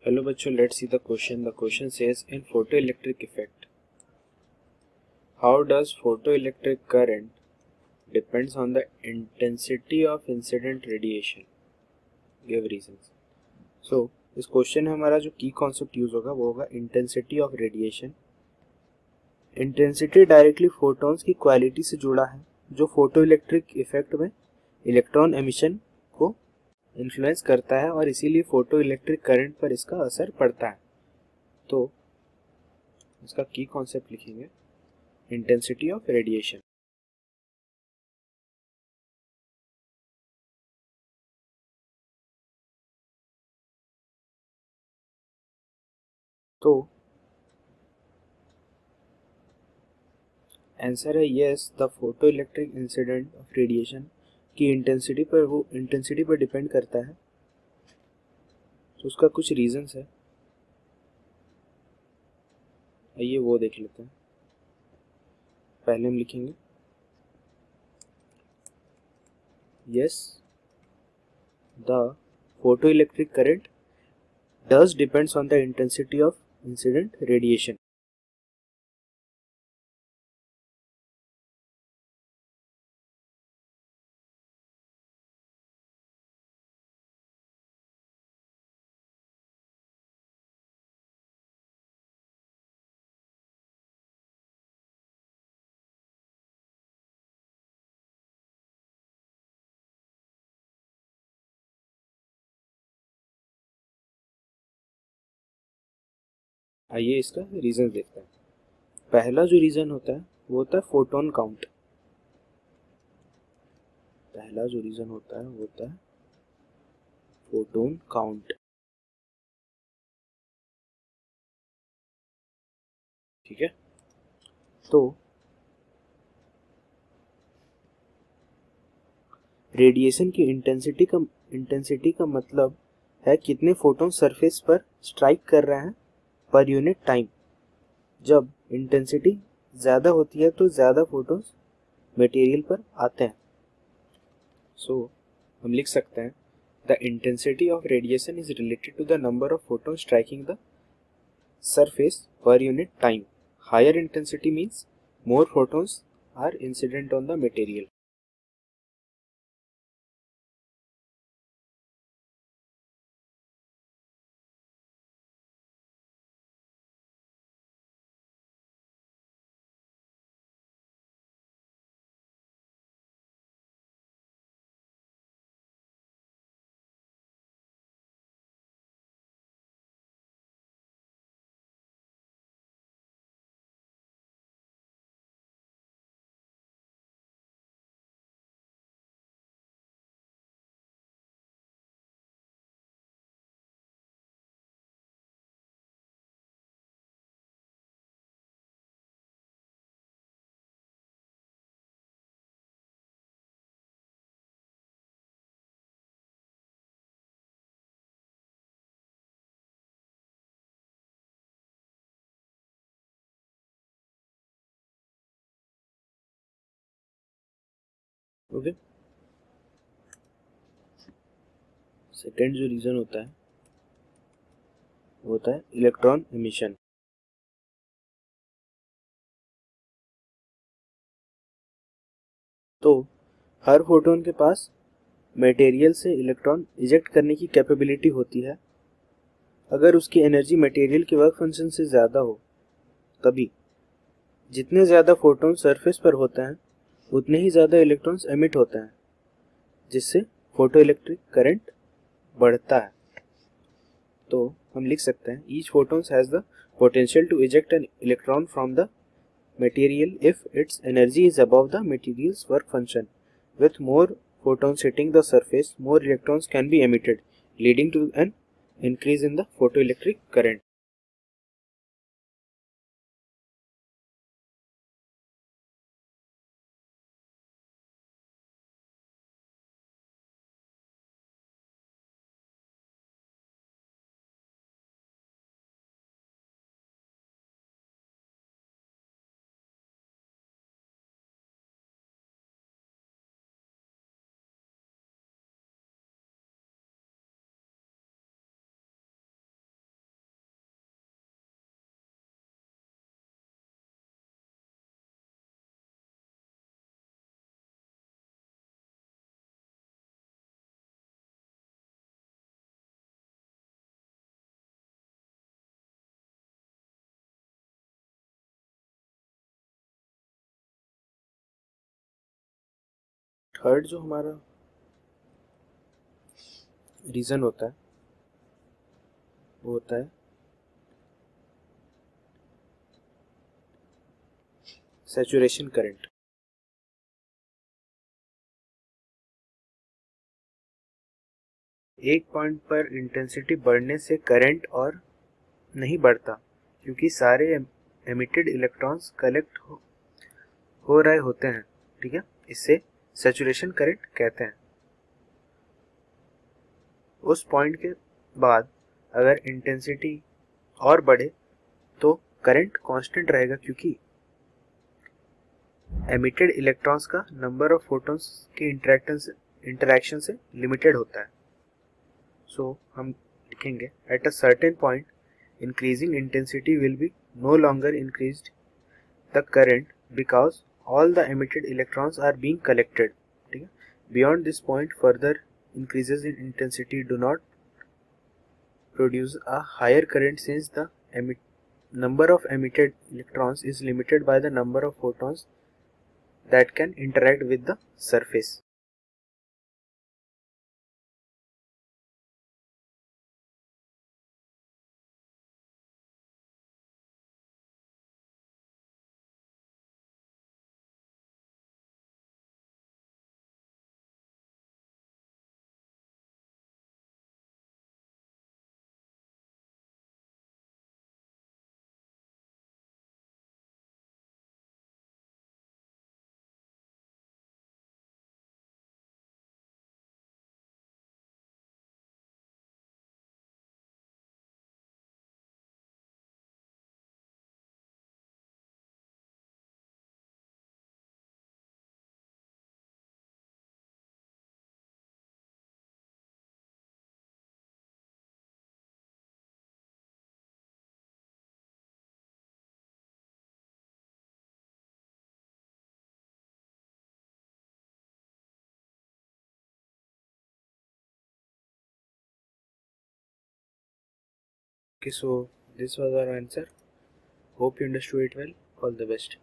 Hello बच्चों, let's see the question. The question says in photoelectric effect, how does photoelectric current depends on the intensity of incident radiation? Give reasons. So इस question में हमारा जो की concept use होगा वो होगा intensity of radiation. Intensity directly photons की quality से जुड़ा है जो फोटोइलेक्ट्रिक इफेक्ट में इलेक्ट्रॉन एमिशन को इन्फ्लुएंस करता है और इसीलिए फोटो इलेक्ट्रिक करंट पर इसका असर पड़ता है. तो इसका की कॉन्सेप्ट लिखेंगे इंटेंसिटी ऑफ रेडिएशन. तो आंसर है yes, the photo electric incident of radiation की इंटेंसिटी पर डिपेंड करता है. तो उसका कुछ रीजंस है, आइए वो देख लेते हैं. पहले हम लिखेंगे yes, the photo electric current does depends on the intensity of incident radiation. आइए इसका रीजन देखते हैं. पहला जो रीजन होता है वो होता है फोटोन काउंट. पहला जो रीजन होता है वो होता है फोटोन काउंट. ठीक है. तो रेडिएशन की इंटेंसिटी का मतलब है कितने फोटोन सरफेस पर स्ट्राइक कर रहे हैं पर यूनिट टाइम. जब इंटेंसिटी ज़्यादा होती है तो ज़्यादा फोटोन्स मटेरियल पर आते हैं. सो हम लिख सकते हैं the intensity of radiation is related to the number of photon striking the surface per unit time. Higher intensity means more photons are incident on the material. Okay. Second जो reason होता है वो होता है इलेक्ट्रॉन एमिशन. तो हर photon के पास material से electron eject करने की कैपेबिलिटी होती है. अगर उसकी एनर्जी मटेरियल के वर्क फंक्शन से ज़्यादा हो तभी. जितने ज़्यादा फोटोन सरफेस पर होते हैं उतने ही ज़्यादा इलेक्ट्रॉन्स एमिट होते हैं जिससे फोटो इलेक्ट्रिक करंट बढ़ता है. तो हम लिख सकते हैं each photons has the potential to eject an electron from the material if its energy is above the material's work function. With more photons hitting the surface, more electrons can be emitted, leading to an increase in the photoelectric current. Third जो हमारा reason होता है वो होता है saturation current. एक point पर intensity बढ़ने से करंट और नहीं बढ़ता, क्योंकि सारे एमिटेड इलेक्ट्रॉन्स कलेक्ट हो रहे होते हैं। ठीक है, इससे सैचुरेशन करंट कहते हैं। उस पॉइंट के बाद अगर इंटेंसिटी और बढ़े तो करंट कांस्टेंट रहेगा, क्योंकि एमिटेड इलेक्ट्रॉन्स का नंबर ऑफ फोटॉन्स के इंटरेक्शन से लिमिटेड होता है। सो हम लिखेंगे at a certain point increasing intensity will be no longer increased the current because all the emitted electrons are being collected. ठीक है, beyond this point further increases in intensity do not produce a higher current since the number of emitted electrons is limited by the number of photons that can interact with the surface. Okay, so this was our answer. Hope you understood it well. All the best.